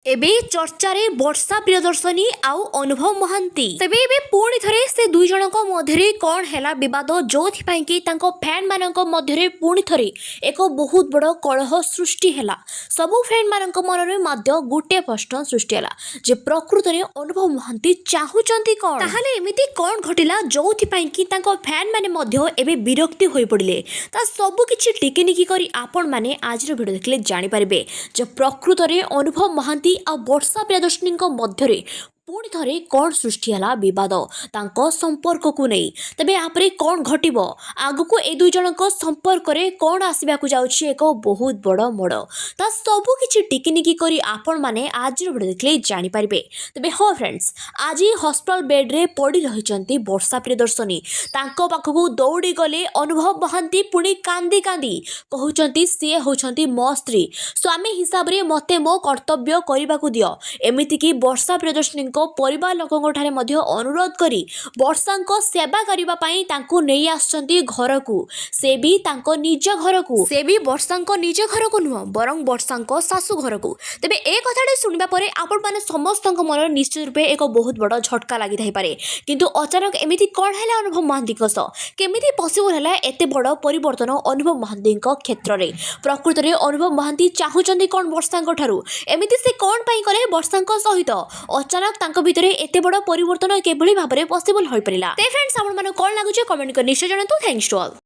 एबे चर्चारे वर्षा प्रियदर्शनी आउ अनुभव महांती तेबे एबे पुणी थरे से दुई जनक मध्यरे कौन हैला विवाद जोथि पई कि तांको फैन मानक मध्यरे पुणी थरे एक बहुत बड़ कलह सृष्टि हैला। सबु फैन मानक मनरे मध्य गुटे प्रश्न सृष्टि हैला जे प्रकृत रे अनुभव महांती चाहुचंती कोन ताहाले एमिति कोन घटिला जोथि पई कि तांको फैन माने मध्य एबे विरक्ति होई पड़िले ता सबु किछि टिकिनिकी करी आपण माने आज रो वीडियो देखले जानि परिबे जे प्रकृत रे अनुभव महांती आ वर्षा प्रियदर्शनी मध्य पुणी थरे कौन सृष्टि है विवाद संपर्क को नहीं तेबे आपरे कौन घटिबो आगको ए दुई जनक संपर्क रे कौन आसबाकू जाउछि एक बहुत बड़ मोड़ ता सबु किछि टिकिनिकी करी आपण माने आज वीडियो देखले जानि परिबे। तेबे हो फ्रेंड्स आज हॉस्पिटल बेड रे पड़ी रहिचंती वर्षा प्रियदर्शनी तांको पाखकू दौड़ी गले अनुभव महांती पुणी कांदी कांदी कहउचंती से होचंती मो स्त्री स्वामी हिसाब रे मते मो कर्तव्य करिबाकू दियो एमिति की वर्षा प्रियदर्शनी परिवार लोकों ठारे मध्य अनुरोध करी वर्षा सेवा करिबा पई तांको नेई आछंती घर को से भी तांको निज घर को से भी वर्षा निज घर को नुह बरं वर्षा सासु घर को। तेबे ए कथाटे सुनिबा परे आपण माने समस्त मन निश्चित रूपे एक बहुत बड़ झटका लागि थाई पारे किंतु अचानक एमिति कोन हैला अनुभव महांती केमिति पॉसिबल हैला एते बड़ परिवर्तन अनुभव महांती क्षेत्र रे प्रकृत रे अनुभव महांती चाहुचंती कोन वर्षा ठारू एमिति से कोन पई करे वर्षा सहित अचानक तांको भितरे एते बड़ परिवर्तन केभली भाबरे पॉसिबल होई परिला। ते फ्रेंड्स आपण माने कोन लागुचे कमेंट कर निश्चय जणातु। Thanks to all.